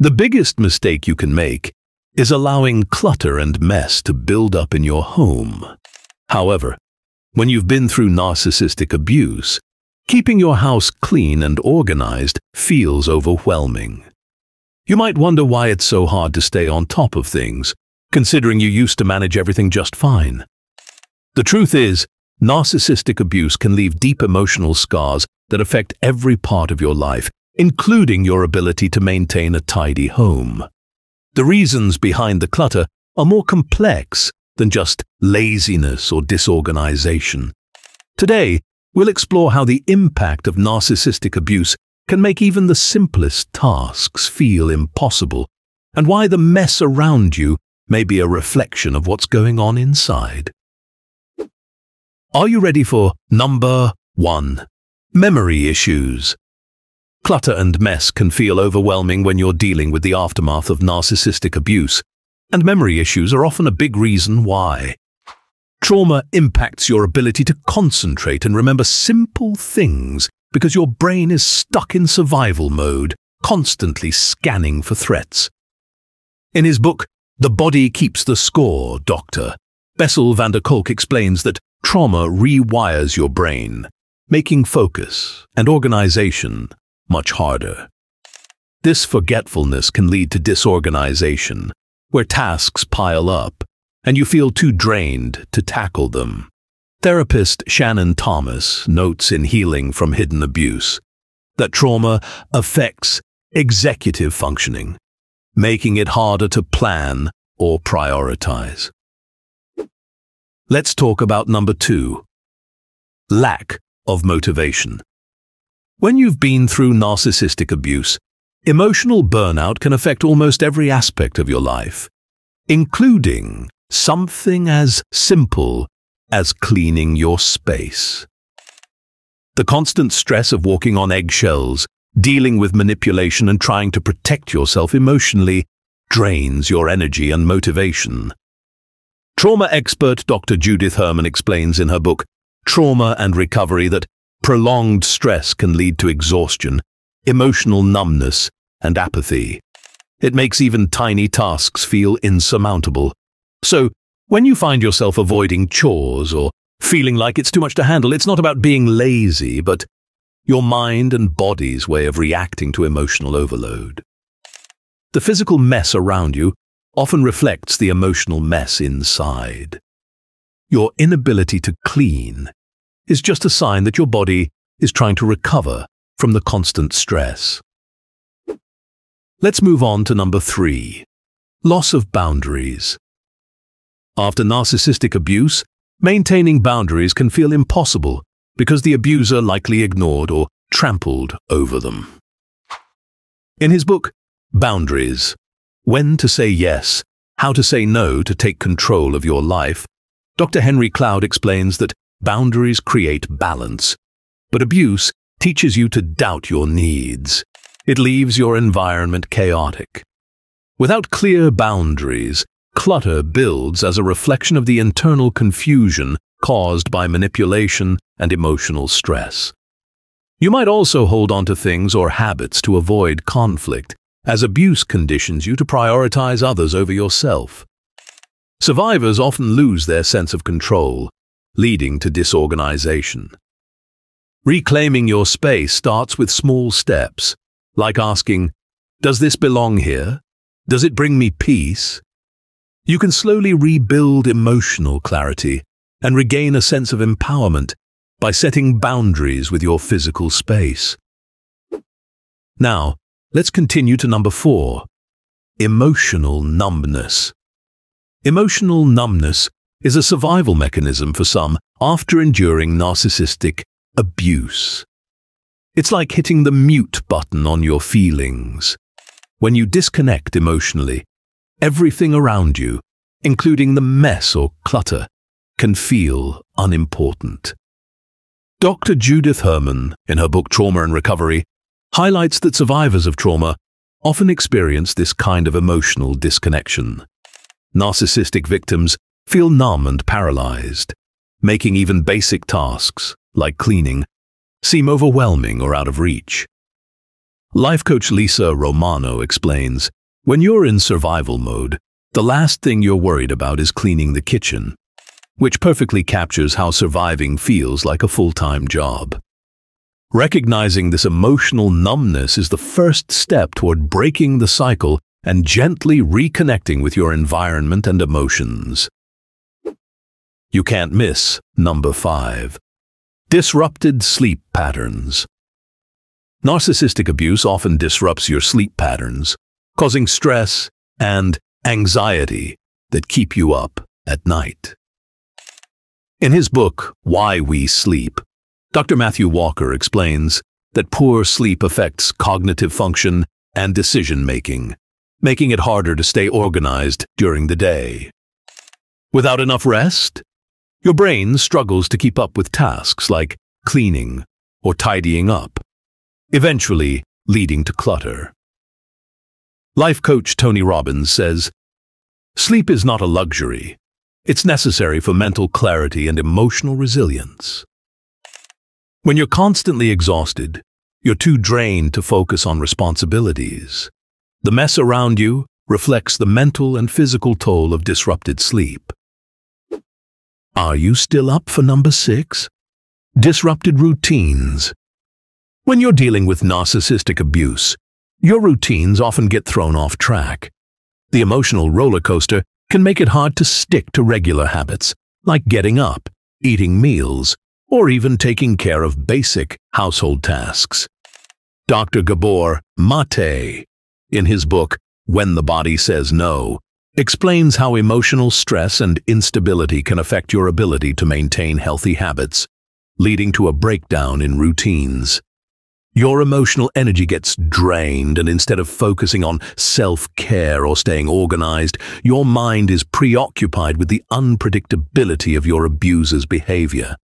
The biggest mistake you can make is allowing clutter and mess to build up in your home. However, when you've been through narcissistic abuse, keeping your house clean and organized feels overwhelming. You might wonder why it's so hard to stay on top of things, considering you used to manage everything just fine. The truth is, narcissistic abuse can leave deep emotional scars that affect every part of your life, including your ability to maintain a tidy home. The reasons behind the clutter are more complex than just laziness or disorganization. Today, we'll explore how the impact of narcissistic abuse can make even the simplest tasks feel impossible, and why the mess around you may be a reflection of what's going on inside. Are you ready for number 1? Memory issues. Clutter and mess can feel overwhelming when you're dealing with the aftermath of narcissistic abuse, and memory issues are often a big reason why. Trauma impacts your ability to concentrate and remember simple things because your brain is stuck in survival mode, constantly scanning for threats. In his book, The Body Keeps the Score, Dr. Bessel van der Kolk explains that trauma rewires your brain, making focus and organization much harder. This forgetfulness can lead to disorganization, where tasks pile up and you feel too drained to tackle them. Therapist Shannon Thomas notes in Healing from Hidden Abuse that trauma affects executive functioning, making it harder to plan or prioritize. Let's talk about number 2. Lack of motivation. When you've been through narcissistic abuse, emotional burnout can affect almost every aspect of your life, including something as simple as cleaning your space. The constant stress of walking on eggshells, dealing with manipulation and trying to protect yourself emotionally drains your energy and motivation. Trauma expert Dr. Judith Herman explains in her book, Trauma and Recovery, that prolonged stress can lead to exhaustion, emotional numbness, and apathy. It makes even tiny tasks feel insurmountable. So, when you find yourself avoiding chores or feeling like it's too much to handle, it's not about being lazy, but your mind and body's way of reacting to emotional overload. The physical mess around you often reflects the emotional mess inside. Your inability to clean is just a sign that your body is trying to recover from the constant stress. Let's move on to number 3. Loss of boundaries. After narcissistic abuse, maintaining boundaries can feel impossible because the abuser likely ignored or trampled over them. In his book, Boundaries: When to Say Yes, How to Say No to Take Control of Your Life, Dr. Henry Cloud explains that boundaries create balance, but abuse teaches you to doubt your needs. It leaves your environment chaotic. Without clear boundaries, clutter builds as a reflection of the internal confusion caused by manipulation and emotional stress. You might also hold on to things or habits to avoid conflict, as abuse conditions you to prioritize others over yourself. Survivors often lose their sense of control, leading to disorganization. Reclaiming your space starts with small steps, like asking, "Does this belong here? Does it bring me peace?" You can slowly rebuild emotional clarity and regain a sense of empowerment by setting boundaries with your physical space. Now, let's continue to number 4. Emotional numbness. Emotional numbness is a survival mechanism for some after enduring narcissistic abuse. It's like hitting the mute button on your feelings. When you disconnect emotionally, everything around you, including the mess or clutter, can feel unimportant. Dr. Judith Herman, in her book Trauma and Recovery, highlights that survivors of trauma often experience this kind of emotional disconnection. Narcissistic victims feel numb and paralyzed, making even basic tasks, like cleaning, seem overwhelming or out of reach. Life coach Lisa Romano explains, when you're in survival mode, the last thing you're worried about is cleaning the kitchen, which perfectly captures how surviving feels like a full-time job. Recognizing this emotional numbness is the first step toward breaking the cycle and gently reconnecting with your environment and emotions. You can't miss number 5. Disrupted sleep patterns. Narcissistic abuse often disrupts your sleep patterns, causing stress and anxiety that keep you up at night. In his book, Why We Sleep, Dr. Matthew Walker explains that poor sleep affects cognitive function and decision-making, making it harder to stay organized during the day. Without enough rest, your brain struggles to keep up with tasks like cleaning or tidying up, eventually leading to clutter. Life coach Tony Robbins says, "Sleep is not a luxury. It's necessary for mental clarity and emotional resilience." When you're constantly exhausted, you're too drained to focus on responsibilities. The mess around you reflects the mental and physical toll of disrupted sleep. Are you still up for number 6? Disrupted routines. When you're dealing with narcissistic abuse, your routines often get thrown off track. The emotional roller coaster can make it hard to stick to regular habits, like getting up, eating meals, or even taking care of basic household tasks. Dr. Gabor Mate, in his book, When the Body Says No, explains how emotional stress and instability can affect your ability to maintain healthy habits, leading to a breakdown in routines. Your emotional energy gets drained, and instead of focusing on self-care or staying organized, your mind is preoccupied with the unpredictability of your abuser's behavior.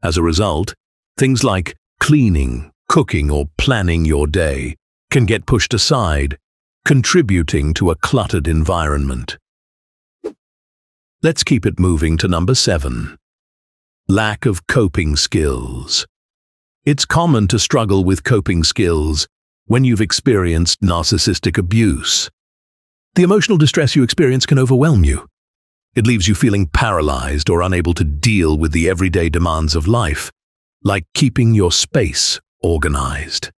As a result, things like cleaning, cooking, or planning your day can get pushed aside, contributing to a cluttered environment. Let's keep it moving to number 7. Lack of coping skills. It's common to struggle with coping skills when you've experienced narcissistic abuse. The emotional distress you experience can overwhelm you. It leaves you feeling paralyzed or unable to deal with the everyday demands of life, like keeping your space organized.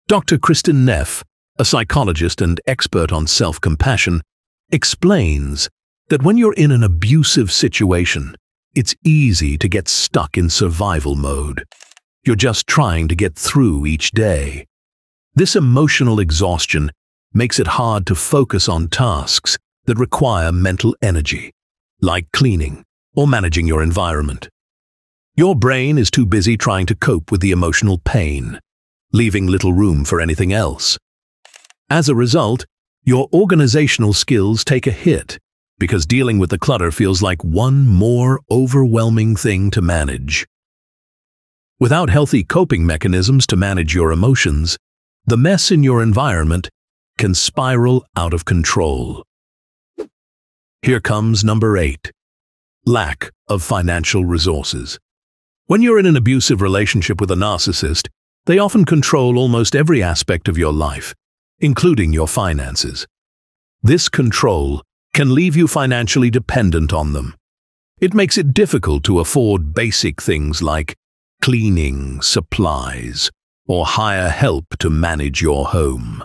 Dr. Kristin Neff, a psychologist and expert on self-compassion, explains that when you're in an abusive situation, it's easy to get stuck in survival mode. You're just trying to get through each day. This emotional exhaustion makes it hard to focus on tasks that require mental energy, like cleaning or managing your environment. Your brain is too busy trying to cope with the emotional pain, leaving little room for anything else. As a result, your organizational skills take a hit because dealing with the clutter feels like one more overwhelming thing to manage. Without healthy coping mechanisms to manage your emotions, the mess in your environment can spiral out of control. Here comes number 8. Lack of financial resources. When you're in an abusive relationship with a narcissist, they often control almost every aspect of your life, including your finances. This control can leave you financially dependent on them. It makes it difficult to afford basic things like cleaning, supplies, or hire help to manage your home.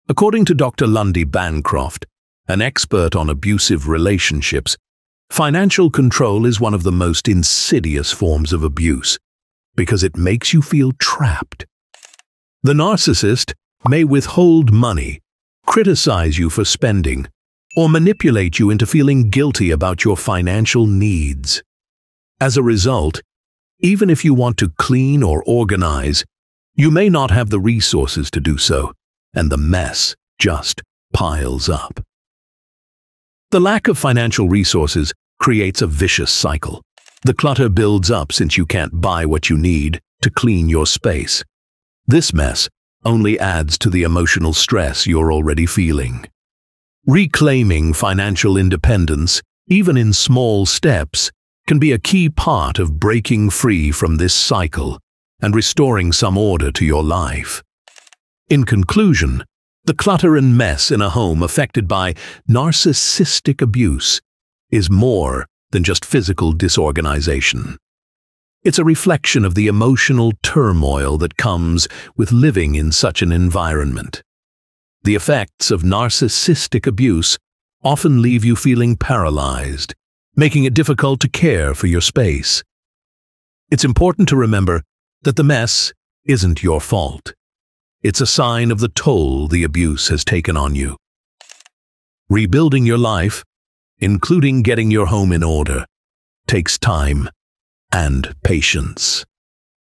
According to Dr. Lundy Bancroft, an expert on abusive relationships, financial control is one of the most insidious forms of abuse because it makes you feel trapped. The narcissist may withhold money, criticize you for spending, or manipulate you into feeling guilty about your financial needs. As a result, even if you want to clean or organize, you may not have the resources to do so, and the mess just piles up. The lack of financial resources creates a vicious cycle. The clutter builds up since you can't buy what you need to clean your space. This mess only adds to the emotional stress you're already feeling. Reclaiming financial independence, even in small steps, can be a key part of breaking free from this cycle and restoring some order to your life. In conclusion, the clutter and mess in a home affected by narcissistic abuse is more than just physical disorganization. It's a reflection of the emotional turmoil that comes with living in such an environment. The effects of narcissistic abuse often leave you feeling paralyzed, making it difficult to care for your space. It's important to remember that the mess isn't your fault. It's a sign of the toll the abuse has taken on you. Rebuilding your life, including getting your home in order, takes time and patience.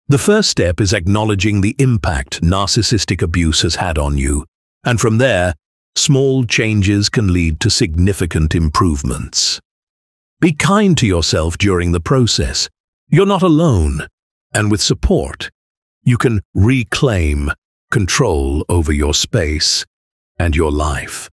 The first step is acknowledging the impact narcissistic abuse has had on you, and from there, small changes can lead to significant improvements. Be kind to yourself during the process. You're not alone, and with support, you can reclaim control over your space and your life.